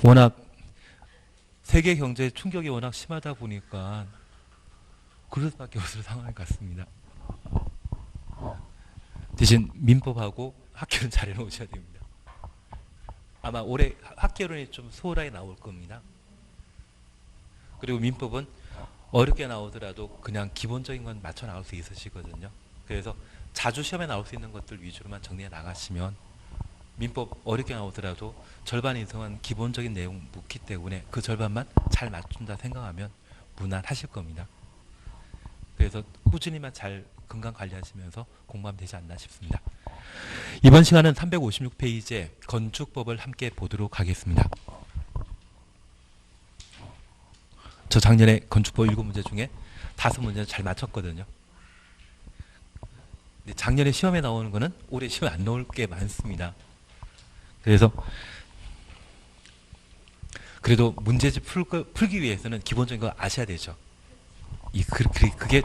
워낙 세계 경제 충격이 워낙 심하다 보니까 그럴 수밖에 없을 상황 같습니다. 대신 민법하고 학개론 잘 해놓으셔야 됩니다. 아마 올해 학개론이 좀 수월하게 나올 겁니다. 그리고 민법은 어렵게 나오더라도 그냥 기본적인 건 맞춰 나올 수 있으시거든요. 그래서 자주 시험에 나올 수 있는 것들 위주로만 정리해 나가시면 민법 어렵게 나오더라도 절반 이상은 기본적인 내용 묻기 때문에 그 절반만 잘 맞춘다 생각하면 무난하실 겁니다. 그래서 꾸준히만 잘 건강 관리하시면서 공부하면 되지 않나 싶습니다. 이번 시간은 356페이지의 건축법을 함께 보도록 하겠습니다. 저 작년에 건축법 7문제 중에 5문제를 잘 맞췄거든요. 근데 작년에 시험에 나오는 거는 올해 시험에 안 나올 게 많습니다. 그래서 그래도 문제집 풀기 위해서는 기본적인 거 아셔야 되죠. 그게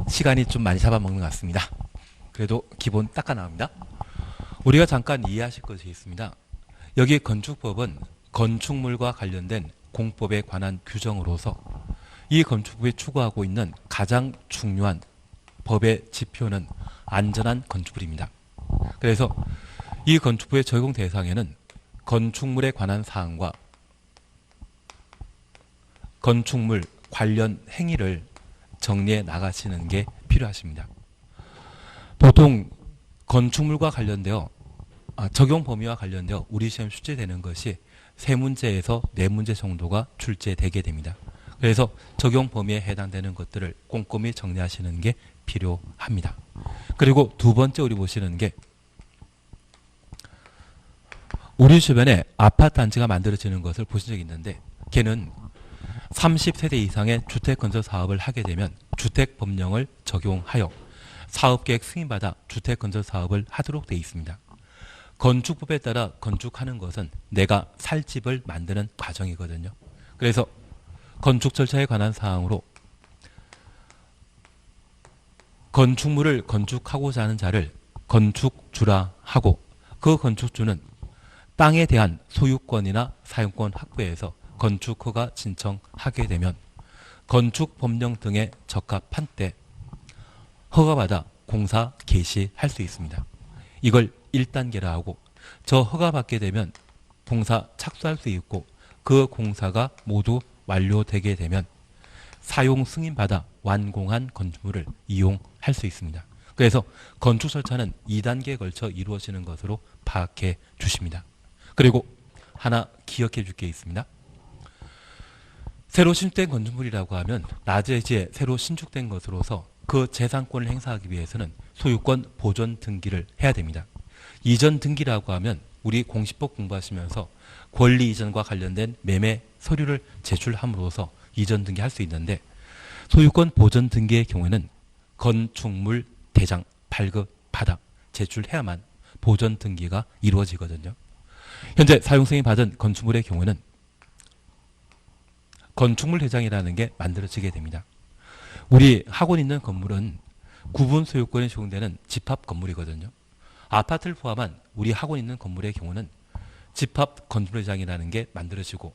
시간이 좀 많이 잡아먹는 것 같습니다. 그래도 기본 닦아 나옵니다. 우리가 잠깐 이해하실 것이 있습니다. 여기 건축법은 건축물과 관련된 공법에 관한 규정으로서 이 건축법이 추구하고 있는 가장 중요한 법의 지표는 안전한 건축물입니다. 그래서 이 건축법의 적용 대상에는 건축물에 관한 사항과 건축물 관련 행위를 정리해 나가시는 게 필요하십니다. 보통 건축물과 관련되어 적용 범위와 관련되어 우리 시험 출제되는 것이 3문제에서 4문제 정도가 출제되게 됩니다. 그래서 적용 범위에 해당되는 것들을 꼼꼼히 정리하시는 게 필요합니다. 그리고 두 번째 우리 보시는 게 우리 주변에 아파트 단지가 만들어지는 것을 보신 적이 있는데 걔는 30세대 이상의 주택건설 사업을 하게 되면 주택법령을 적용하여 사업계획 승인받아 주택건설 사업을 하도록 되어 있습니다. 건축법에 따라 건축하는 것은 내가 살 집을 만드는 과정이거든요. 그래서 건축 절차에 관한 사항으로 건축물을 건축하고자 하는 자를 건축주라 하고 그 건축주는 땅에 대한 소유권이나 사용권 확보에서 건축허가 신청하게 되면 건축법령 등에 적합한 때 허가받아 공사 개시할 수 있습니다. 이걸 1단계라 하고 저 허가받게 되면 공사 착수할 수 있고 그 공사가 모두 완료되게 되면 사용 승인받아 완공한 건축물을 이용할 수 있습니다. 그래서 건축 절차는 2단계에 걸쳐 이루어지는 것으로 파악해 주십니다. 그리고 하나 기억해 줄 게 있습니다. 새로 신축된 건축물이라고 하면 나제지에 새로 신축된 것으로서 그 재산권을 행사하기 위해서는 소유권 보존 등기를 해야 됩니다. 이전 등기라고 하면 우리 공시법 공부하시면서 권리 이전과 관련된 매매 서류를 제출함으로써 이전 등기할 수 있는데 소유권 보존 등기의 경우에는 건축물 대장 발급 받아 제출해야만 보존 등기가 이루어지거든요. 현재 사용 승인 받은 건축물의 경우는 건축물 대장이라는 게 만들어지게 됩니다. 우리 학원 있는 건물은 구분 소유권이 적용되는 집합 건물이거든요. 아파트를 포함한 우리 학원 있는 건물의 경우는 집합 건축물 대장이라는 게 만들어지고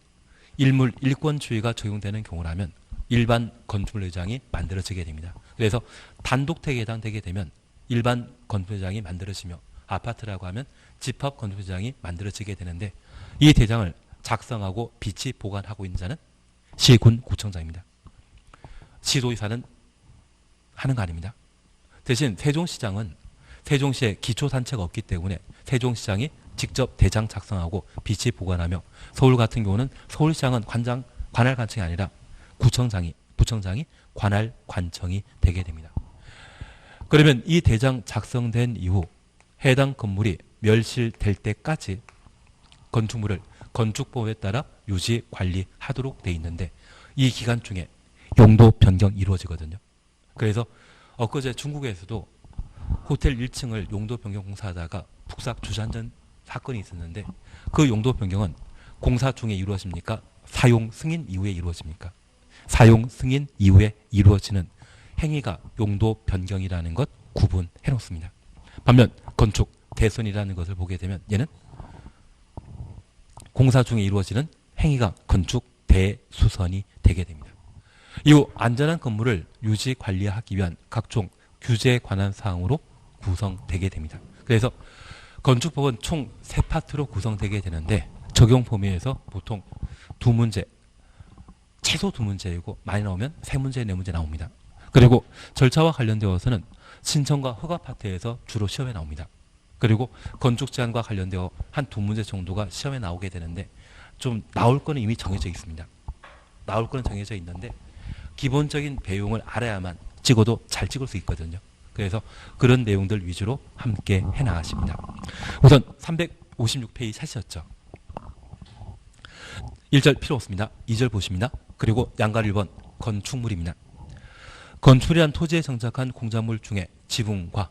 일물 일권주의가 적용되는 경우라면 일반 건축물 대장이 만들어지게 됩니다. 그래서 단독택에 해당되게 되면 일반 건축물 대장이 만들어지며 아파트라고 하면 집합 건축물 대장이 만들어지게 되는데 이 대장을 작성하고 비치 보관하고 있는 자는 시군 구청장입니다. 시도의사는 하는 거 아닙니다. 대신 세종시장은 세종시에 기초단체가 없기 때문에 세종시장이 직접 대장 작성하고 비치 보관하며 서울 같은 경우는 서울시장은 관할 관청이 아니라 부청장이 관할 관청이 되게 됩니다. 그러면 이 대장 작성된 이후 해당 건물이 멸실될 때까지 건축물을 건축법에 따라 유지 관리하도록 돼 있는데 이 기간 중에 용도 변경이 이루어지거든요. 그래서 엊그제 중국에서도 호텔 1층을 용도 변경 공사하다가 북삭 주저앉은 사건이 있었는데 그 용도 변경은 공사 중에 이루어집니까? 사용 승인 이후에 이루어집니까? 사용 승인 이후에 이루어지는 행위가 용도 변경이라는 것 구분해 놓습니다. 반면 건축 대손이라는 것을 보게 되면 얘는 공사 중에 이루어지는 행위가 건축 대수선이 되게 됩니다. 이후 안전한 건물을 유지 관리하기 위한 각종 규제에 관한 사항으로 구성되게 됩니다. 그래서 건축법은 총 3파트로 구성되게 되는데 적용 범위에서 보통 2문제, 최소 2문제이고 많이 나오면 3문제, 4문제 나옵니다. 그리고 절차와 관련되어서는 신청과 허가 파트에서 주로 시험에 나옵니다. 그리고 건축 제한과 관련되어 한 2문제 정도가 시험에 나오게 되는데 좀 나올 거는 이미 정해져 있습니다. 나올 거는 정해져 있는데 기본적인 배용을 알아야만 찍어도 잘 찍을 수 있거든요. 그래서 그런 내용들 위주로 함께 해나가십니다. 우선 356페이지 찾으셨죠? 1절 필요 없습니다. 2절 보십니다. 그리고 양갈 1번 건축물입니다. 건축이란 토지에 정착한 공작물 중에 지붕과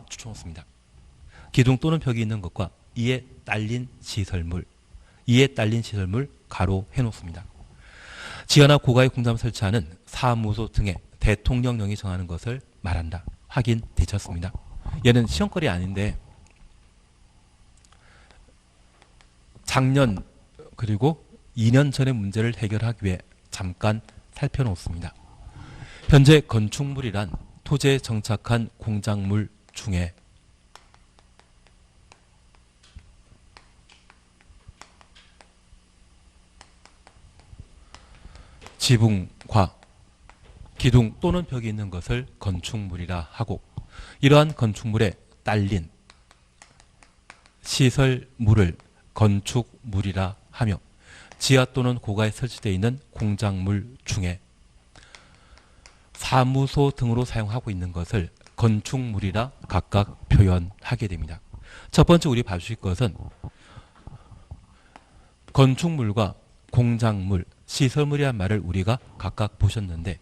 추천했습니다. 기둥 또는 벽이 있는 것과 이에 딸린 시설물 가로 해놓습니다. 지하나 고가의 공장을 설치하는 사무소 등의 대통령령이 정하는 것을 말한다. 확인되셨습니다. 얘는 시험거리 아닌데 작년 그리고 2년 전의 문제를 해결하기 위해 잠깐 살펴놓습니다. 현재 건축물이란 토지에 정착한 공작물 중에 지붕과 기둥 또는 벽이 있는 것을 건축물이라 하고 이러한 건축물에 딸린 시설물을 건축물이라 하며 지하 또는 고가에 설치되어 있는 공작물 중에 사무소 등으로 사용하고 있는 것을 건축물이라 각각 표현하게 됩니다. 첫 번째 우리 봐주실 것은 건축물과 공작물, 시설물이란 말을 우리가 각각 보셨는데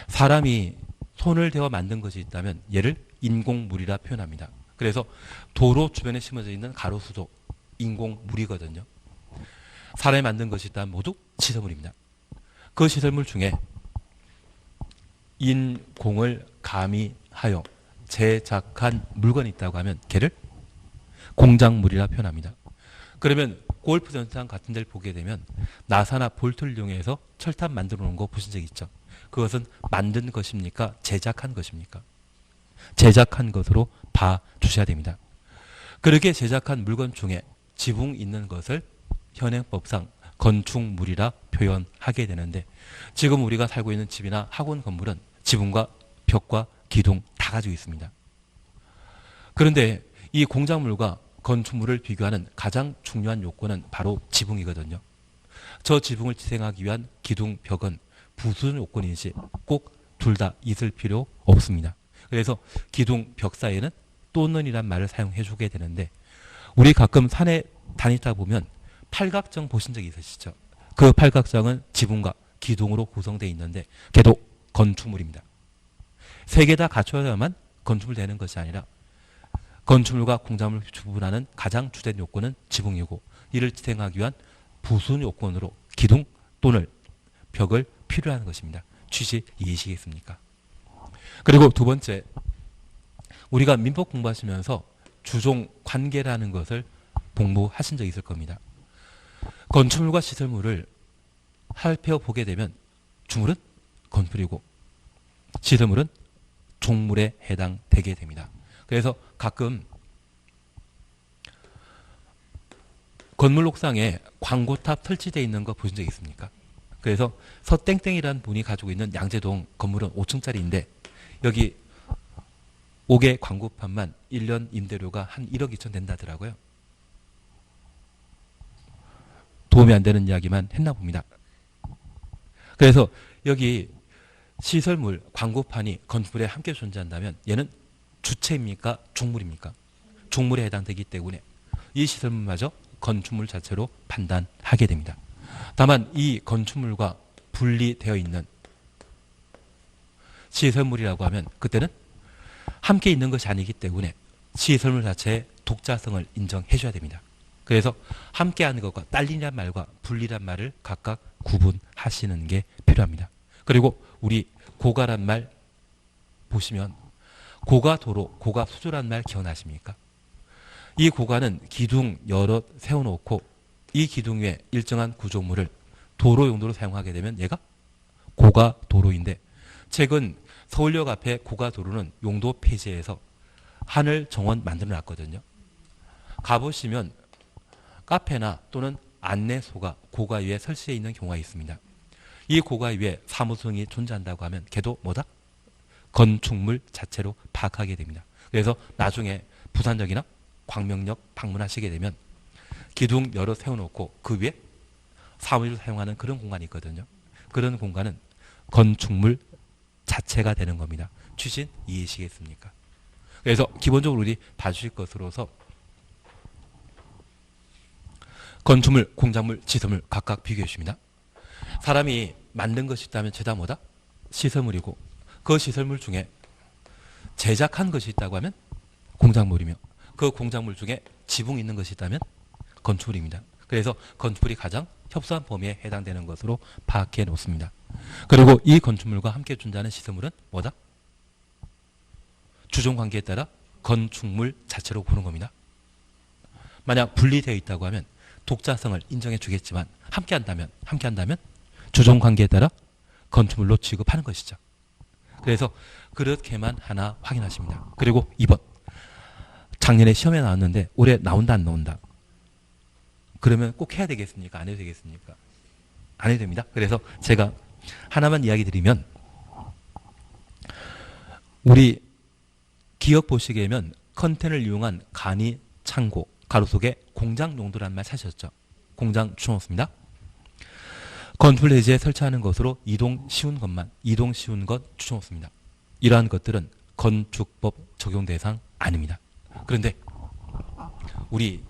사람이 손을 대어 만든 것이 있다면 얘를 인공물이라 표현합니다. 그래서 도로 주변에 심어져 있는 가로수도 인공물이거든요. 사람이 만든 것이 있다면 모두 시설물입니다. 그 시설물 중에 인공을 가미하여 제작한 물건이 있다고 하면 걔를 공작물이라 표현합니다. 그러면 골프전장 같은 데를 보게 되면 나사나 볼트를 이용해서 철탑 만들어 놓은 거 보신 적 있죠? 그것은 만든 것입니까? 제작한 것입니까? 제작한 것으로 봐주셔야 됩니다. 그렇게 제작한 물건 중에 지붕 있는 것을 현행법상 건축물이라 표현하게 되는데 지금 우리가 살고 있는 집이나 학원 건물은 지붕과 벽과 기둥 다 가지고 있습니다. 그런데 이 공작물과 건축물을 비교하는 가장 중요한 요건은 바로 지붕이거든요. 저 지붕을 지탱하기 위한 기둥, 벽은 부수적 요건이지 꼭 둘 다 있을 필요 없습니다. 그래서 기둥, 벽 사이에는 또는이란 말을 사용해 주게 되는데 우리 가끔 산에 다니다 보면 팔각정 보신 적 있으시죠? 그 팔각정은 지붕과 기둥으로 구성되어 있는데 걔도 건축물입니다. 세 개 다 갖춰야만 건축물 되는 것이 아니라 건축물과 공작물을 구분하는 가장 주된 요건은 지붕이고 이를 지탱하기 위한 부수적 요건으로 기둥 또는 벽을 필요로 하는 것입니다. 취지 이해시겠습니까? 그리고 두 번째, 우리가 민법 공부하시면서 주종 관계라는 것을 공부하신 적이 있을 겁니다. 건축물과 시설물을 살펴보게 되면 주물은 건물이고 시설물은 종물에 해당되게 됩니다. 그래서 가끔 건물 옥상에 광고탑 설치되어 있는 거 보신 적 있습니까? 그래서 서땡땡이라는 분이 가지고 있는 양재동 건물은 5층짜리인데 여기 5개 광고판만 1년 임대료가 한 1억 2천 된다더라고요. 도움이 안 되는 이야기만 했나 봅니다. 그래서 여기 시설물, 광고판이 건물에 함께 존재한다면 얘는 주체입니까? 종물입니까? 종물에 해당되기 때문에 이 시설물마저 건축물 자체로 판단하게 됩니다. 다만 이 건축물과 분리되어 있는 시설물이라고 하면 그때는 함께 있는 것이 아니기 때문에 시설물 자체의 독자성을 인정해 줘야 됩니다. 그래서 함께하는 것과 딸리란 말과 분리란 말을 각각 구분하시는 게 필요합니다. 그리고 우리 고가란 말 보시면 고가도로, 고가수조란 말 기억나십니까? 이 고가는 기둥 여럿 세워놓고 이 기둥 위에 일정한 구조물을 도로 용도로 사용하게 되면 얘가 고가도로인데 최근 서울역 앞에 고가도로는 용도 폐지해서 하늘 정원 만들어 놨거든요. 가보시면 카페나 또는 안내소가 고가 위에 설치되어 있는 경우가 있습니다. 이 고가 위에 사무성이 존재한다고 하면 걔도 뭐다? 건축물 자체로 파악하게 됩니다. 그래서 나중에 부산역이나 광명역 방문하시게 되면 기둥 여러 세워놓고 그 위에 사무실을 사용하는 그런 공간이 있거든요. 그런 공간은 건축물 자체가 되는 겁니다. 취신 이해하시겠습니까? 그래서 기본적으로 우리 봐주실 것으로서 건축물, 공작물, 시설물 각각 비교해 주십니다. 사람이 만든 것이 있다면 죄다 뭐다? 시설물이고 그 시설물 중에 제작한 것이 있다고 하면 공작물이며 그 공작물 중에 지붕이 있는 것이 있다면 건축물입니다. 그래서 건축물이 가장 협소한 범위에 해당되는 것으로 파악해 놓습니다. 그리고 이 건축물과 함께 존재하는 시설물은 뭐다? 주종관계에 따라 건축물 자체로 보는 겁니다. 만약 분리되어 있다고 하면 독자성을 인정해 주겠지만 함께한다면 주종관계에 따라 건축물로 취급하는 것이죠. 그래서 그렇게만 하나 확인하십니다. 그리고 2번 작년에 시험에 나왔는데 올해 나온다 안 나온다. 그러면 꼭 해야 되겠습니까? 안 해도 되겠습니까? 안 해도 됩니다. 그래서 제가 하나만 이야기 드리면 우리 기억 보시게면 컨텐을 이용한 간이 창고 가로 속에 공장 용도라는 말 사셨죠. 공장 주워놓습니다. 건축물 대지에 설치하는 것으로 이동 쉬운 것 주워놓습니다. 이러한 것들은 건축법 적용 대상 아닙니다. 그런데 우리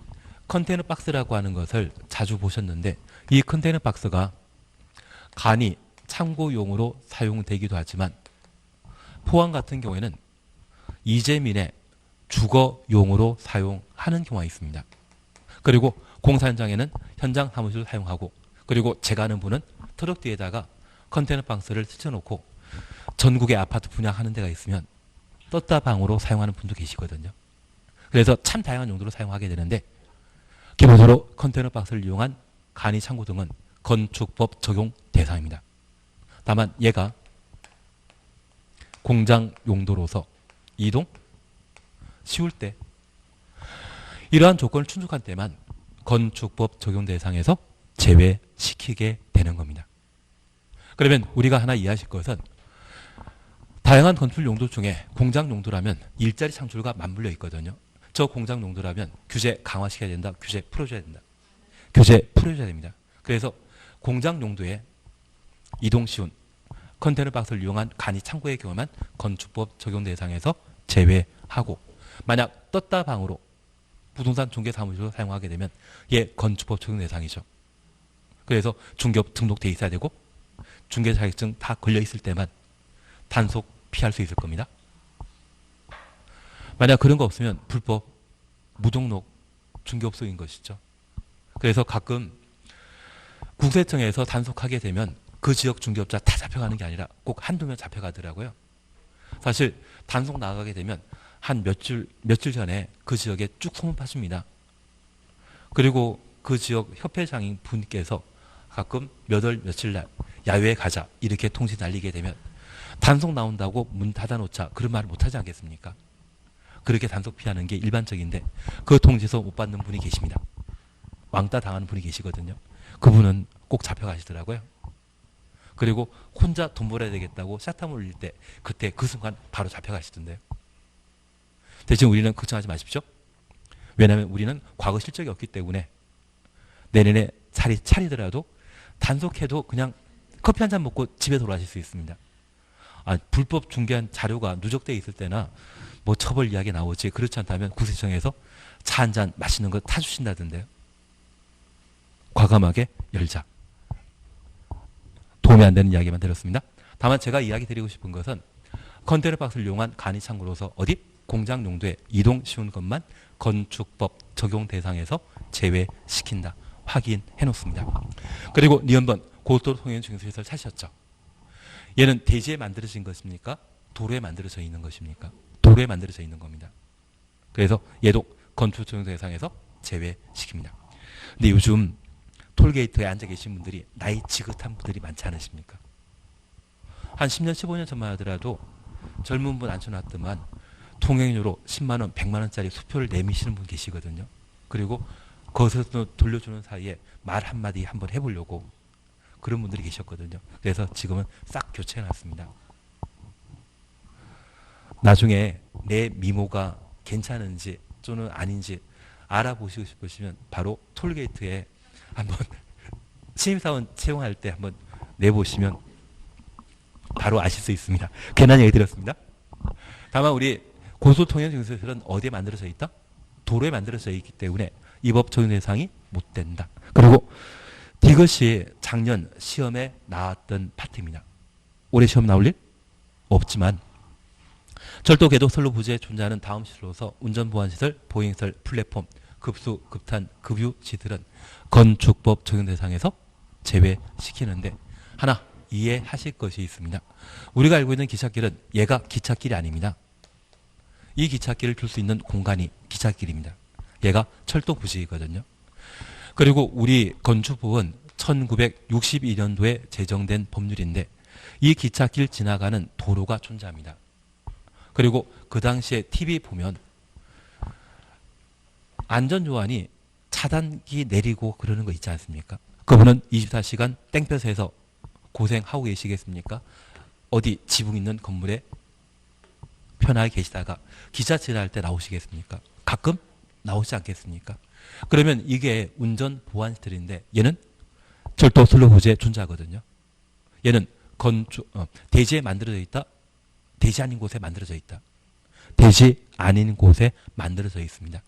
컨테이너 박스라고 하는 것을 자주 보셨는데 이 컨테이너 박스가 간이 창고용으로 사용되기도 하지만 포항 같은 경우에는 이재민의 주거용으로 사용하는 경우가 있습니다. 그리고 공사 현장에는 현장 사무실을 사용하고 그리고 제가 아는 분은 트럭 뒤에다가 컨테이너 박스를 설쳐놓고 전국에 아파트 분양하는 데가 있으면 떴다 방으로 사용하는 분도 계시거든요. 그래서 참 다양한 용도로 사용하게 되는데 기본적으로 컨테이너 박스를 이용한 간이 창고 등은 건축법 적용 대상입니다. 다만 얘가 공장 용도로서 이동 쉬울 때 이러한 조건을 충족한 때만 건축법 적용 대상에서 제외시키게 되는 겁니다. 그러면 우리가 하나 이해하실 것은 다양한 건축 용도 중에 공장 용도라면 일자리 창출과 맞물려 있거든요. 저 공장 용도라면 규제 강화시켜야 된다. 규제 풀어줘야 된다. 규제 풀어줘야 됩니다. 그래서 공장 용도에 이동 쉬운 컨테이너 박스를 이용한 간이 창고의 경우만 건축법 적용 대상에서 제외하고 만약 떴다 방으로 부동산 중개사무소로 사용하게 되면 얘 건축법 적용 대상이죠. 그래서 중개업 등록돼 있어야 되고 중개 자격증 다 걸려 있을 때만 단속 피할 수 있을 겁니다. 만약 그런 거 없으면 불법 무등록 중개업소인 것이죠. 그래서 가끔 국세청에서 단속하게 되면 그 지역 중개업자 다 잡혀가는 게 아니라 꼭 한두 명 잡혀가더라고요. 사실 단속 나가게 되면 한 며칠 전에 그 지역에 쭉 소문 파집니다. 그리고 그 지역 협회장인 분께서 가끔 며칠 날 야외에 가자 이렇게 통지 날리게 되면 단속 나온다고 문 닫아놓자 그런 말을 못하지 않겠습니까? 그렇게 단속 피하는 게 일반적인데 그 통지서 못 받는 분이 계십니다. 왕따 당하는 분이 계시거든요. 그분은 꼭 잡혀가시더라고요. 그리고 혼자 돈 벌어야 되겠다고 샷탐을 올릴 때 그때 그 순간 바로 잡혀가시던데요. 대신 우리는 걱정하지 마십시오. 왜냐하면 우리는 과거 실적이 없기 때문에 내년에 차리더라도 단속해도 그냥 커피 한 잔 먹고 집에 돌아가실 수 있습니다. 불법 중개한 자료가 누적되어 있을 때나 뭐 처벌 이야기 나오지 그렇지 않다면 국세청에서 차 한 잔 맛있는 거 타주신다던데요. 과감하게 열자. 도움이 안 되는 이야기만 드렸습니다. 다만 제가 이야기 드리고 싶은 것은 컨테이너 박스를 이용한 간이 창고로서 어디? 공장 용도에 이동 쉬운 것만 건축법 적용 대상에서 제외시킨다. 확인해 놓습니다. 그리고 니은번 고속도로 통행 중개시설 사셨죠? 얘는 대지에 만들어진 것입니까? 도로에 만들어져 있는 것입니까? 도로에 만들어져 있는 겁니다. 그래서 얘도 건축 적용 대상에서 제외시킵니다. 근데 요즘 톨게이트에 앉아 계신 분들이 나이 지긋한 분들이 많지 않으십니까? 한 10년, 15년 전만 하더라도 젊은 분 앉혀놨더만 통행료로 10만 원, 100만 원짜리 수표를 내미시는 분 계시거든요. 그리고 거기서 돌려주는 사이에 말 한마디 한번 해보려고 그런 분들이 계셨거든요. 그래서 지금은 싹 교체해놨습니다. 나중에 내 미모가 괜찮은지 또는 아닌지 알아보시고 싶으시면 바로 톨게이트에 한번 신입사원 채용할 때 한번 내보시면 바로 아실 수 있습니다. 괜한 얘기 드렸습니다. 다만 우리 고소통행증서는 어디에 만들어져 있다? 도로에 만들어져 있기 때문에 이 법 적용 대상이 못 된다. 그리고 이것이 작년 시험에 나왔던 파트입니다. 올해 시험 나올 일 없지만 철도 궤도 선로 부지에 존재하는 다음 시설로서 운전보안시설, 보행시설, 플랫폼, 급수, 급탄, 급유 시설은 건축법 적용 대상에서 제외시키는데 하나 이해하실 것이 있습니다. 우리가 알고 있는 기찻길은 얘가 기찻길이 아닙니다. 이 기찻길을 둘 수 있는 공간이 기찻길입니다. 얘가 철도 부지이거든요. 그리고 우리 건축법은 1962년도에 제정된 법률인데 이 기찻길 지나가는 도로가 존재합니다. 그리고 그 당시에 TV 보면 안전요원이 차단기 내리고 그러는 거 있지 않습니까? 그분은 24시간 땡볕에서 고생하고 계시겠습니까? 어디 지붕 있는 건물에 편하게 계시다가 기차 지나갈 때 나오시겠습니까? 가끔 나오지 않겠습니까? 그러면 이게 운전 보안시설인데 얘는 철도 선로 부지에 존재하거든요. 얘는 대지에 만들어져 있다. 대지 아닌 곳에 만들어져 있다. 대지 아닌 곳에 만들어져 있습니다.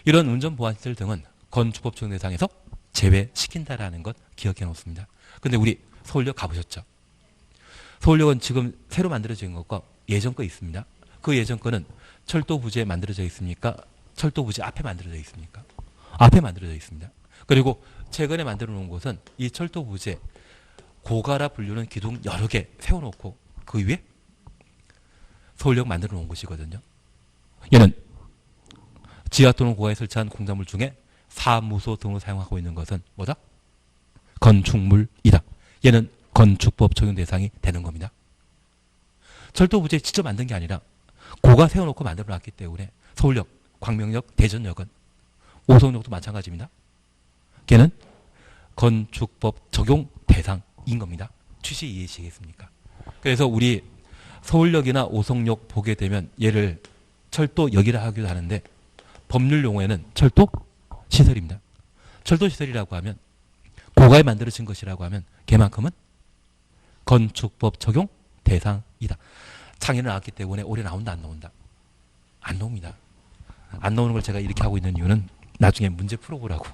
이런 운전 보안시설 등은 건축법 적용 대상에서 제외시킨다라는 것 기억해 놓습니다. 근데 우리 서울역 가보셨죠? 서울역은 지금 새로 만들어진 것과 예전 거 있습니다. 그 예전 거는 철도 부지에 만들어져 있습니까? 철도 부지 앞에 만들어져 있습니까? 앞에 만들어져 있습니다. 그리고 최근에 만들어 놓은 곳은 이 철도 부지에 고가라 분류는 기둥 여러 개 세워놓고 그 위에 서울역 만들어 놓은 곳이거든요. 얘는 지하 또는 고가에 설치한 공작물 중에 사무소 등으로 사용하고 있는 것은 뭐다? 건축물이다. 얘는 건축법 적용 대상이 되는 겁니다. 철도 부지에 직접 만든 게 아니라 고가 세워놓고 만들어 놨기 때문에 서울역, 광명역, 대전역은 오송역도 마찬가지입니다. 걔는 건축법 적용 대상인 겁니다. 취지 이해하시겠습니까? 그래서 우리 서울역이나 오송역 보게 되면 얘를 철도역이라 하기도 하는데 법률 용어에는 철도 시설입니다. 철도 시설이라고 하면 고가에 만들어진 것이라고 하면 걔만큼은 건축법 적용 대상이다. 작년에 나왔기 때문에 올해 나온다 안 나온다? 안 나옵니다. 안 나오는 걸 제가 이렇게 하고 있는 이유는 나중에 문제 풀어보라고.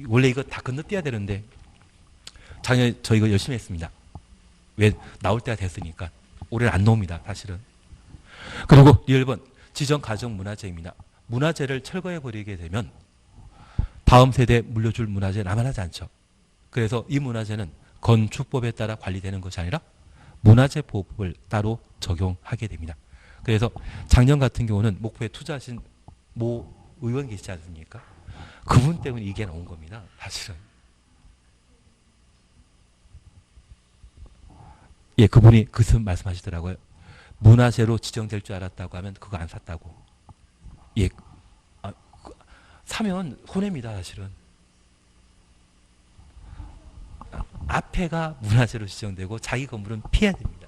원래 이거 다 건너뛰어야 되는데 작년에 저 이거 열심히 했습니다. 왜? 나올 때가 됐으니까. 올해는 안 나옵니다. 사실은. 그리고 1번 지정가정문화재입니다. 문화재를 철거해버리게 되면 다음 세대에 물려줄 문화재 남아나지 않죠. 그래서 이 문화재는 건축법에 따라 관리되는 것이 아니라 문화재보호법을 따로 적용하게 됩니다. 그래서 작년 같은 경우는 목포에 투자하신 모 의원 계시지 않습니까? 그분 때문에 이게 나온 겁니다. 사실은. 예, 그분이 그 말씀하시더라고요. 문화재로 지정될 줄 알았다고 하면 그거 안 샀다고. 예, 사면 손해입니다. 사실은. 앞에가 문화재로 지정되고 자기 건물은 피해야 됩니다.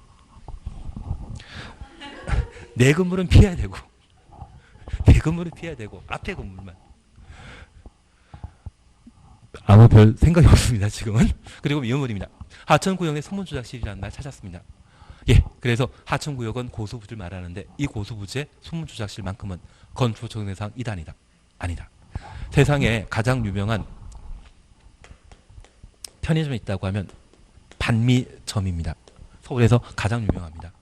내 건물은 피해야 되고 내 건물은 피해야 되고 앞에 건물만. 아무 별 생각이 없습니다. 지금은. 그리고 위험물입니다. 하천구역의 소문조작실이라는 말 찾았습니다. 예, 그래서 하천구역은 고수부지를 말하는데 이 고수부지의 소문조작실만큼은 건축 적용 대상 이다 아니다? 아니다. 세상에 가장 유명한 편의점이 있다고 하면 반미점입니다. 서울에서 가장 유명합니다.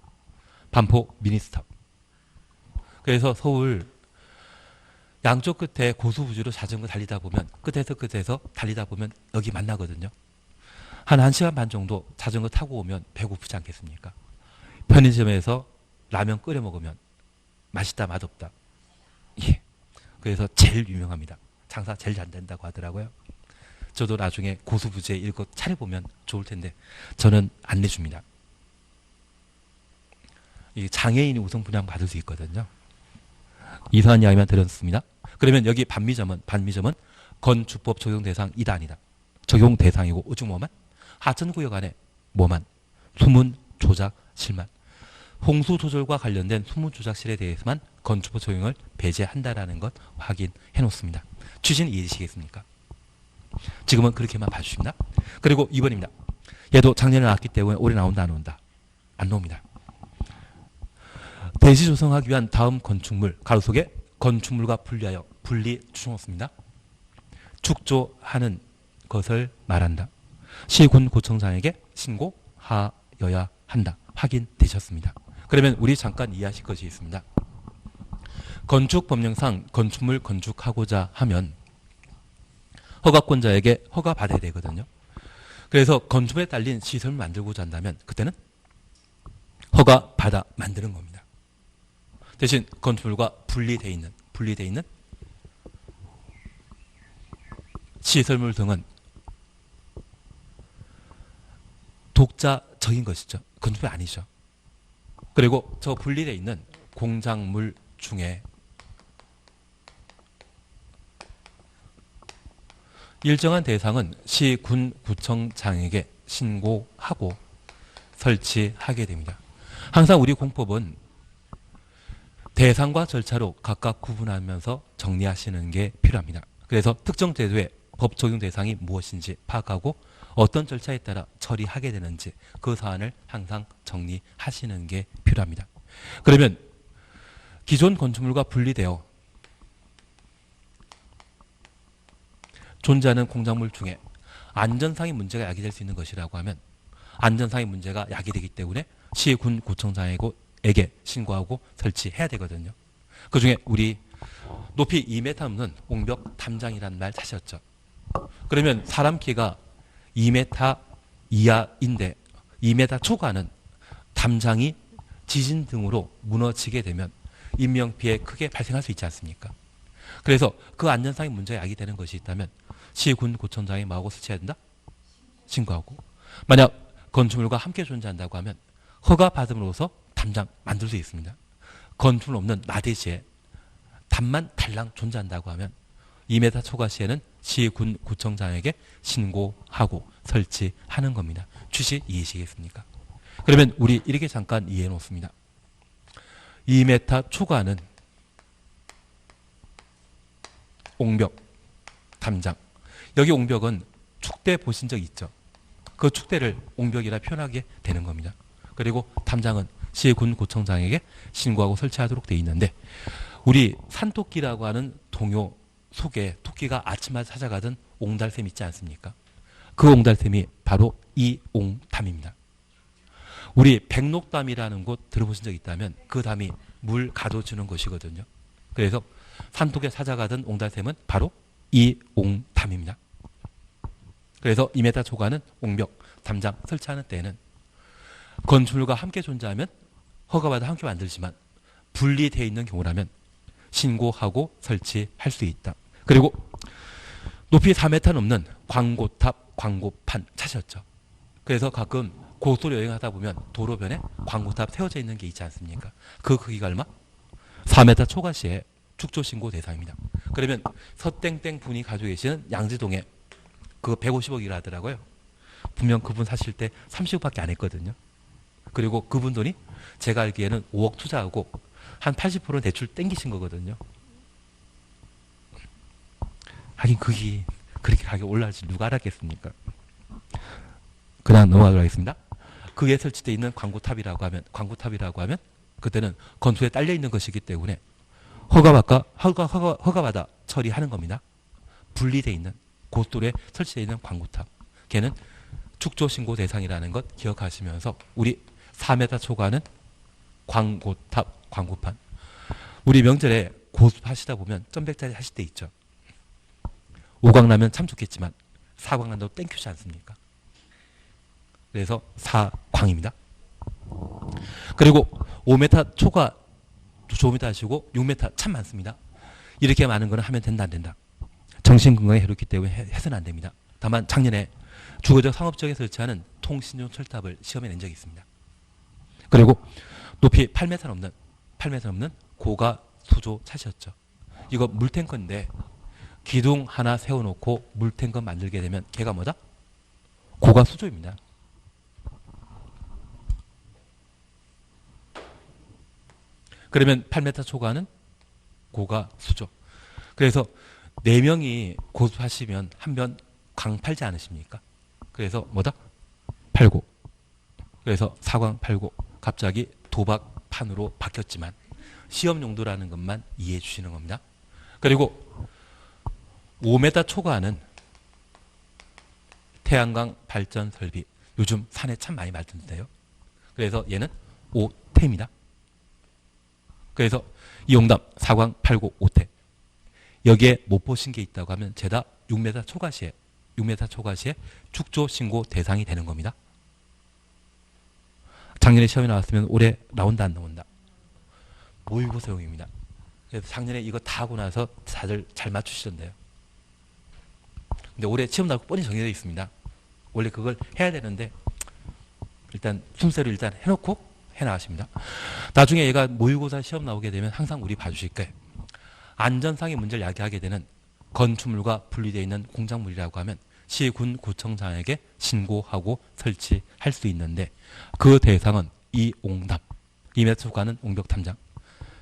반포 미니스톱. 그래서 서울 양쪽 끝에 고수부지로 자전거 달리다 보면 끝에서 달리다 보면 여기 만나거든요. 한 1시간 반 정도 자전거 타고 오면 배고프지 않겠습니까? 편의점에서 라면 끓여 먹으면 맛있다 맛없다. 예. 그래서 제일 유명합니다. 장사 제일 잘 된다고 하더라고요. 저도 나중에 고수부지에 읽고 차려보면 좋을 텐데 저는 안 내줍니다. 이 장애인이 우선 분양 받을 수 있거든요. 이상한 이야기만 드렸습니다. 그러면 여기 반미점은 건축법 적용 대상 2단이다. 적용 대상이고 오직 뭐만? 하천구역 안에 뭐만? 수문 조작실만. 홍수 조절과 관련된 수문 조작실에 대해서만 건축법 적용을 배제한다라는 것 확인해 놓습니다. 취지는 이해되시겠습니까? 지금은 그렇게만 봐주십니다. 그리고 2번입니다. 얘도 작년에 나왔기 때문에 올해 나온다 안 나온다? 안 나옵니다. 대지 조성하기 위한 다음 건축물 가로 속에 건축물과 분리하여 분리 추정없습니다. 축조하는 것을 말한다. 시군구청장에게 신고하여야 한다. 확인되셨습니다. 그러면 우리 잠깐 이해하실 것이 있습니다. 건축법령상 건축물 건축하고자 하면 허가권자에게 허가받아야 되거든요. 그래서 건축에 딸린 시설을 만들고자 한다면 그때는 허가받아 만드는 겁니다. 대신 건축물과 분리되어 있는 시설물 등은 독자적인 것이죠. 건축물이 아니죠. 그리고 저 분리되어 있는 공작물 중에 일정한 대상은 시, 군, 구청장에게 신고하고 설치하게 됩니다. 항상 우리 공법은 대상과 절차로 각각 구분하면서 정리하시는 게 필요합니다. 그래서 특정 제도의 법 적용 대상이 무엇인지 파악하고 어떤 절차에 따라 처리하게 되는지 그 사안을 항상 정리하시는 게 필요합니다. 그러면 기존 건축물과 분리되어 존재하는 공작물 중에 안전상의 문제가 야기될 수 있는 것이라고 하면 안전상의 문제가 야기되기 때문에 시, 군, 구청장에게 신고하고 설치해야 되거든요. 그중에 우리 높이 2m 넘는 옹벽 담장이라는 말 사셨죠. 그러면 사람 키가 2m 이하인데 2m 초과는 담장이 지진 등으로 무너지게 되면 인명피해 크게 발생할 수 있지 않습니까? 그래서 그 안전상의 문제가 야기되는 것이 있다면 시, 군, 구청장이 뭐하고 설치해야 된다? 신고하고. 만약 건축물과 함께 존재한다고 하면 허가 받음으로써 담장 만들 수 있습니다. 건축물 없는 나대지에 담만 달랑 존재한다고 하면 2m 초과 시에는 시, 군, 구청장에게 신고하고 설치하는 겁니다. 취지 이해하시겠습니까? 그러면 우리 이렇게 잠깐 이해해 놓습니다. 2m 초과는 옹벽, 담장. 여기 옹벽은 축대 보신 적 있죠? 그 축대를 옹벽이라 표현하게 되는 겁니다. 그리고 담장은 시, 군, 구청장에게 신고하고 설치하도록 되어 있는데 우리 산토끼라고 하는 동요 속에 토끼가 아침마다 찾아가던 옹달샘 있지 않습니까? 그 옹달샘이 바로 이 옹담입니다. 우리 백록담이라는 곳 들어보신 적 있다면 그 담이 물 가둬주는 것이거든요. 그래서 산토끼에 찾아가던 옹달샘은 바로 이 옹담입니다. 그래서 2m 초과는 옹벽, 담장 설치하는 때에는 건축물과 함께 존재하면 허가받아 함께 만들지만 분리되어 있는 경우라면 신고하고 설치할 수 있다. 그리고 높이 4m 넘는 광고탑, 광고판 찾으셨죠? 그래서 가끔 고속도로 여행하다 보면 도로변에 광고탑 세워져 있는 게 있지 않습니까? 그 크기가 얼마? 4m 초과 시에 축조신고 대상입니다. 그러면 서땡땡 분이 가지고 계시는 양지동에 그거 150억이라 하더라고요. 분명 그분 사실 때 30억밖에 안 했거든요. 그리고 그분 돈이 제가 알기에는 5억 투자하고 한 80%는 대출 땡기신 거거든요. 하긴 그게 그렇게 가격 올라갈지 누가 알았겠습니까? 그냥 넘어가도록 하겠습니다. 그에 설치되어 있는 광고탑이라고 하면 그때는 건축에 딸려 있는 것이기 때문에 허가받아 처리하는 겁니다. 분리되어 있는 고속도로에 설치되어 있는 광고탑. 걔는 축조신고 대상이라는 것 기억하시면서 우리 4m 초과는 광고탑, 광고판. 우리 명절에 고습하시다 보면 점백짜리 하실 때 있죠. 5광 나면 참 좋겠지만 4광 난다고 땡큐지 않습니까? 그래서 4광입니다. 그리고 5m 초과 5m 하시고 6m 참 많습니다. 이렇게 많은 거는 하면 된다 안 된다. 정신건강에 해롭기 때문에 해서는 안 됩니다. 다만 작년에 주거적 상업지역에 설치하는 통신용 철탑을 시험에 낸 적이 있습니다. 그리고 높이 8m 넘는 고가 수조 차시였죠. 이거 물탱커인데 기둥 하나 세워놓고 물탱커 만들게 되면 걔가 뭐다? 고가 수조입니다. 그러면 8m 초과는 고가 수조. 그래서 4명이 고수하시면 한 번 광 팔지 않으십니까? 그래서 뭐다? 팔고. 그래서 사광 팔고 갑자기 도박판으로 바뀌었지만 시험 용도라는 것만 이해해 주시는 겁니다. 그리고 5m 초과는 태양광 발전 설비. 요즘 산에 참 많이 말씀드려요. 그래서 얘는 5태입니다. 그래서 이 용담 사광 8고 5태. 여기에 못 보신 게 있다고 하면 죄다 6m 초과 시에 축조 신고 대상이 되는 겁니다. 작년에 시험이 나왔으면 올해 나온다 안 나온다. 모의고사용입니다. 그래서 작년에 이거 다 하고 나서 다들 잘 맞추시던데요. 근데 올해 시험 나올 거 뻔히 정해져 있습니다. 원래 그걸 해야 되는데 일단 순서를 일단 해놓고 해나가십니다. 나중에 얘가 모의고사 시험 나오게 되면 항상 우리 봐주실 거예요. 안전상의 문제를 야기하게 되는 건축물과 분리되어 있는 공작물이라고 하면 시, 군, 구청장에게 신고하고 설치할 수 있는데 그 대상은 이 옹담, 2m 초과는 옹벽탐장,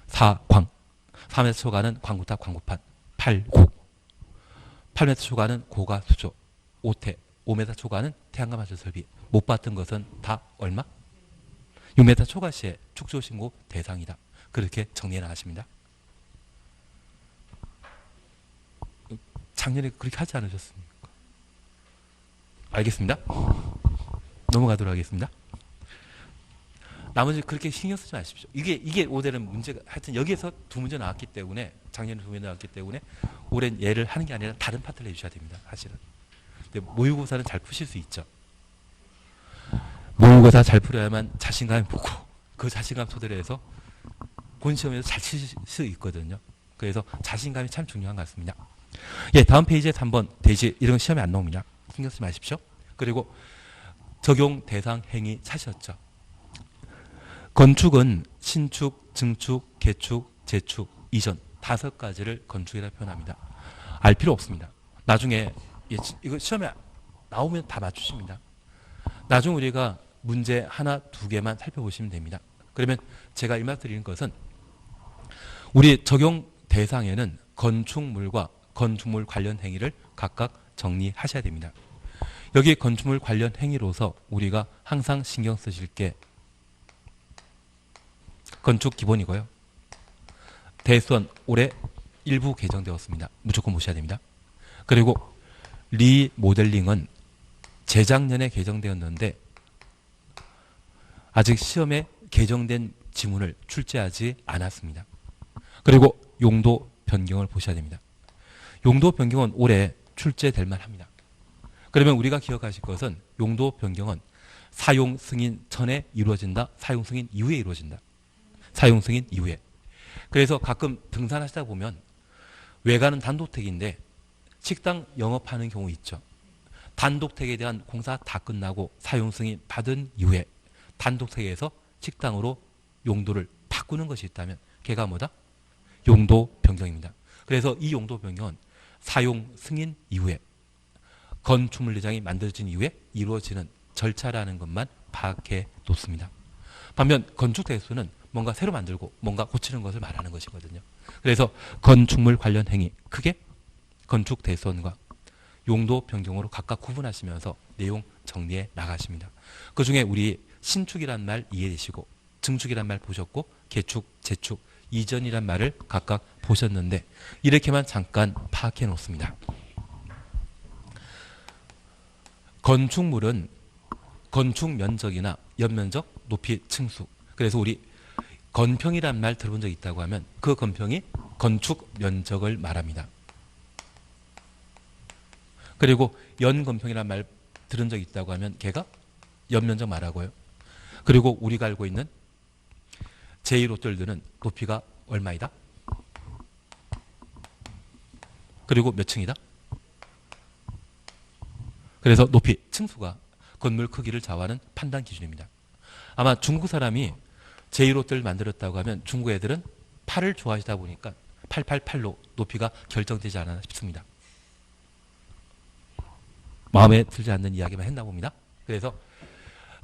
4광, 4m 초과는 광구탑, 광구판, 8고, 8m 초과는 고가 수조, 5태, 5m 초과는 태양광 발전 설비. 못 봤던 것은 다 얼마? 6m 초과 시에 축조 신고 대상이다. 그렇게 정리해 나가십니다. 작년에 그렇게 하지 않으셨습니까? 알겠습니다. 넘어가도록 하겠습니다. 나머지 그렇게 신경 쓰지 마십시오. 이게 올해는 문제가, 하여튼 여기에서 2문제 나왔기 때문에, 작년에 2문제 나왔기 때문에, 올해는 얘를 하는 게 아니라 다른 파트를 해주셔야 됩니다. 사실은. 근데 모의고사는 잘 푸실 수 있죠. 모의고사 잘 풀어야만 자신감이 붙고, 그 자신감 토대로 해서 본 시험에서 잘 칠 수 있거든요. 그래서 자신감이 참 중요한 것 같습니다. 예, 다음 페이지에 3번 대지 이런 시험이 안 나옵니다. 신경 쓰지 마십시오. 그리고 적용 대상 행위 차시였죠. 건축은 신축, 증축, 개축, 재축, 이전 5가지를 건축이라 표현합니다. 알 필요 없습니다. 나중에 이거 시험에 나오면 다 맞추십니다. 나중 우리가 문제 하나, 2개만 살펴보시면 됩니다. 그러면 제가 일말드리는 것은 우리 적용 대상에는 건축물과 건축물 관련 행위를 각각 정리하셔야 됩니다. 여기 건축물 관련 행위로서 우리가 항상 신경 쓰실 게 건축 기본이고요. 대수원 올해 일부 개정되었습니다. 무조건 보셔야 됩니다. 그리고 리모델링은 재작년에 개정되었는데 아직 시험에 개정된 지문을 출제하지 않았습니다. 그리고 용도 변경을 보셔야 됩니다. 용도 변경은 올해 출제될 만합니다. 그러면 우리가 기억하실 것은 용도 변경은 사용 승인 전에 이루어진다. 사용 승인 이후에 이루어진다. 사용 승인 이후에. 그래서 가끔 등산하시다 보면 외관은 단독택인데 식당 영업하는 경우 있죠. 단독택에 대한 공사 다 끝나고 사용 승인 받은 이후에 단독택에서 식당으로 용도를 바꾸는 것이 있다면 걔가 뭐다? 용도 변경입니다. 그래서 이 용도 변경은 사용 승인 이후에 건축물리장이 만들어진 이후에 이루어지는 절차라는 것만 파악해 놓습니다. 반면 건축 대수는 뭔가 새로 만들고 뭔가 고치는 것을 말하는 것이거든요. 그래서 건축물 관련 행위 크게 건축 대수원과 용도 변경으로 각각 구분하시면서 내용 정리해 나가십니다. 그중에 우리 신축이란 말 이해되시고 증축이란 말 보셨고 개축, 재축, 이전이란 말을 각각 보셨는데 이렇게만 잠깐 파악해 놓습니다. 건축물은 건축 면적이나 연면적, 높이, 층수. 그래서 우리 건평이란 말 들어본 적 있다고 하면 그 건평이 건축 면적을 말합니다. 그리고 연건평이란 말 들은 적 있다고 하면 걔가 연면적 말하고요. 그리고 우리가 알고 있는 제1호텔들은 높이가 얼마이다? 그리고 몇 층이다? 그래서 높이, 층수가 건물 크기를 좌우하는 판단 기준입니다. 아마 중국 사람이 제1호텔을 만들었다고 하면 중국 애들은 8을 좋아하시다 보니까 888로 높이가 결정되지 않았나 싶습니다. 마음에 들지 않는 이야기만 했나 봅니다. 그래서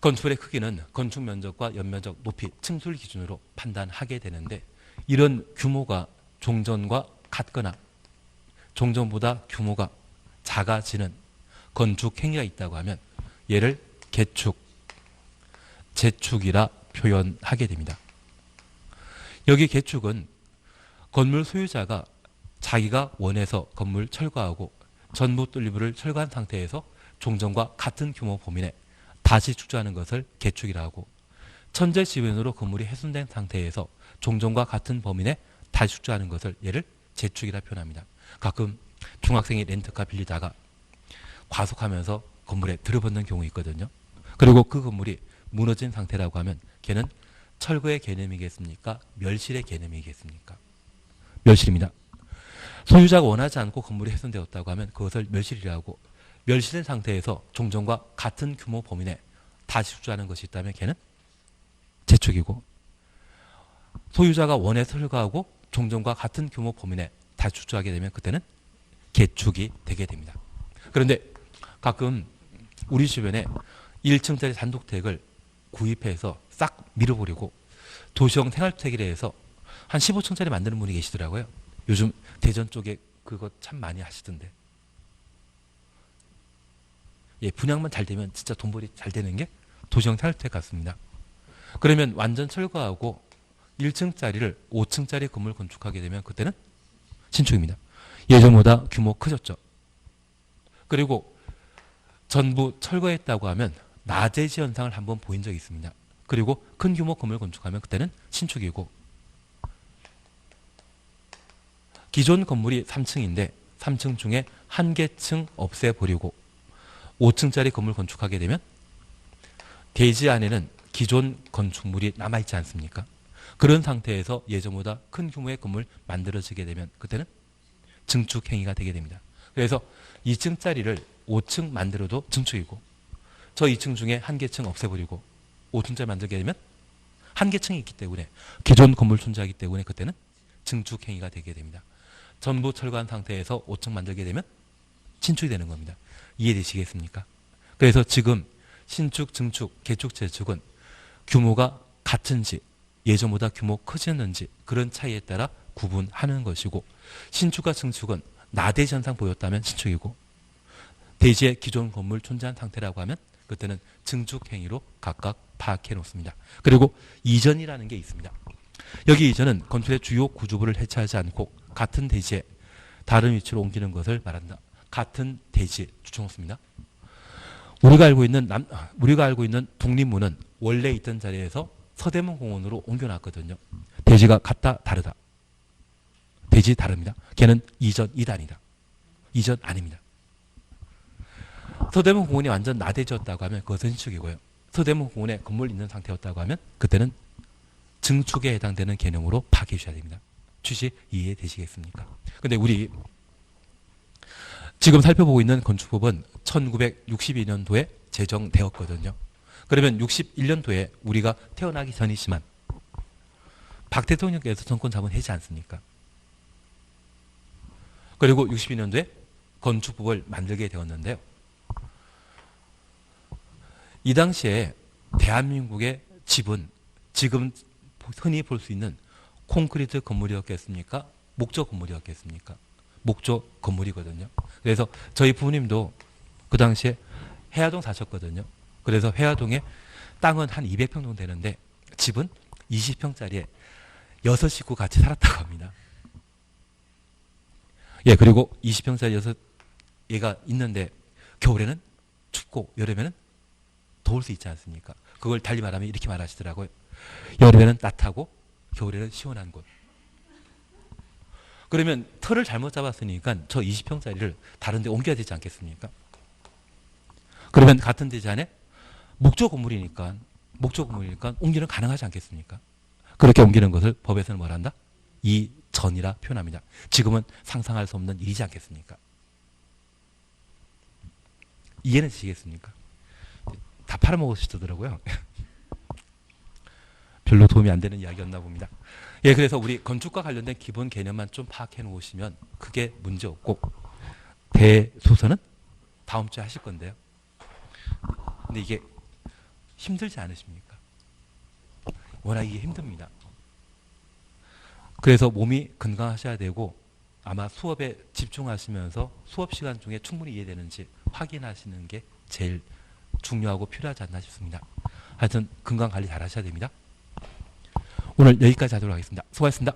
건축물의 크기는 건축 면적과 연면적, 높이, 층수를 기준으로 판단하게 되는데 이런 규모가 종전과 같거나 종전보다 규모가 작아지는 건축 행위가 있다고 하면 얘를 개축, 재축이라 표현하게 됩니다. 여기 개축은 건물 소유자가 자기가 원해서 건물 철거하고 전부 뚫리부를 철거한 상태에서 종전과 같은 규모 범위 내 다시 축조하는 것을 개축이라 하고 천재지변으로 건물이 훼손된 상태에서 종전과 같은 범위 내 다시 축조하는 것을 얘를 재축이라 표현합니다. 가끔 중학생이 렌트카 빌리다가 과속하면서 건물에 들어붙는 경우 있거든요. 그리고 그 건물이 무너진 상태라고 하면 걔는 철거의 개념이겠습니까? 멸실의 개념이겠습니까? 멸실입니다. 소유자가 원하지 않고 건물이 훼손되었다고 하면 그것을 멸실이라고, 멸실된 상태에서 종전과 같은 규모 범위 내 다시 축조하는 것이 있다면 걔는 재축이고, 소유자가 원해서 철거하고 종전과 같은 규모 범위 내 다시 축조하게 되면 그때는 개축이 되게 됩니다. 그런데 가끔 우리 주변에 1층짜리 단독택을 구입해서 싹 밀어버리고 도시형 생활주택이라 해서 한 15층짜리 만드는 분이 계시더라고요. 요즘 대전 쪽에 그거 참 많이 하시던데. 예, 분양만 잘 되면 진짜 돈벌이 잘 되는 게 도시형 생활주택 같습니다. 그러면 완전 철거하고 1층짜리를 5층짜리 건물 건축하게 되면 그때는 신축입니다. 예전보다 규모 커졌죠. 그리고 전부 철거했다고 하면 나대지 현상을 한번 보인 적이 있습니다. 그리고 큰 규모 건물 건축하면 그때는 신축이고, 기존 건물이 3층인데 3층 중에 한 개층 없애버리고 5층짜리 건물 건축하게 되면 대지 안에는 기존 건축물이 남아있지 않습니까? 그런 상태에서 예전보다 큰 규모의 건물 만들어지게 되면 그때는 증축 행위가 되게 됩니다. 그래서 2층짜리를 5층 만들어도 증축이고, 저 2층 중에 한 개층 없애버리고 5층짜리 만들게 되면 한 개층이 있기 때문에 기존 건물 존재하기 때문에 그때는 증축 행위가 되게 됩니다. 전부 철거한 상태에서 5층 만들게 되면 신축이 되는 겁니다. 이해되시겠습니까? 그래서 지금 신축, 증축, 개축, 재축은 규모가 같은지 예전보다 규모 커졌는지 그런 차이에 따라 구분하는 것이고, 신축과 증축은 나대지 현상 보였다면 신축이고, 대지의 기존 건물 존재한 상태라고 하면 그때는 증축 행위로 각각 파악해 놓습니다. 그리고 이전이라는 게 있습니다. 여기 이전은 건축의 주요 구조부를 해체하지 않고 같은 대지에 다른 위치로 옮기는 것을 말한다. 같은 대지에 붙여놓습니다. 우리가 알고 있는 독립문은 원래 있던 자리에서 서대문 공원으로 옮겨놨거든요. 대지가 같다, 다르다. 대지 다릅니다. 걔는 이전 2단이다. 이전 아닙니다. 서대문 공원이 완전 나대지였다고 하면 그것은 신축이고요. 서대문 공원에 건물 있는 상태였다고 하면 그때는 증축에 해당되는 개념으로 파악해 주셔야 됩니다. 취지 이해되시겠습니까? 근데 우리 지금 살펴보고 있는 건축법은 1962년도에 제정되었거든요. 그러면 61년도에 우리가 태어나기 전이지만 박 대통령께서 정권 잡은 해지 않습니까? 그리고 62년도에 건축법을 만들게 되었는데요. 이 당시에 대한민국의 집은 지금 흔히 볼 수 있는 콘크리트 건물이었겠습니까? 목조 건물이었겠습니까? 목조 건물이거든요. 그래서 저희 부모님도 그 당시에 해화동 사셨거든요. 그래서 해화동에 땅은 한 200평 정도 되는데 집은 20평짜리에 6식구 같이 살았다고 합니다. 예, 그리고 20평짜리 얘가 있는데 겨울에는 춥고 여름에는 더울 수 있지 않습니까? 그걸 달리 말하면 이렇게 말하시더라고요. 여름에는 따뜻하고 겨울에는 시원한 곳. 그러면 틀을 잘못 잡았으니까 저 20평짜리를 다른 데 옮겨야 되지 않겠습니까? 그러면 같은 대지 안에 목조 건물이니까 옮기는 가능하지 않겠습니까? 그렇게 옮기는 것을 법에서는 뭐라 한다? 이전이라 표현합니다. 지금은 상상할 수 없는 일이지 않겠습니까? 이해는 되시겠습니까? 다 팔아먹으시더라고요. 별로 도움이 안 되는 이야기였나 봅니다. 예, 그래서 우리 건축과 관련된 기본 개념만 좀 파악해 놓으시면 크게 문제 없고, 대소서는 다음 주에 하실 건데요. 근데 이게 힘들지 않으십니까? 워낙 이게 힘듭니다. 그래서 몸이 건강하셔야 되고, 아마 수업에 집중하시면서 수업 시간 중에 충분히 이해되는지 확인하시는 게 제일 중요하고 필요하지 않나 싶습니다. 하여튼 건강 관리 잘 하셔야 됩니다. 오늘 여기까지 하도록 하겠습니다. 수고하셨습니다.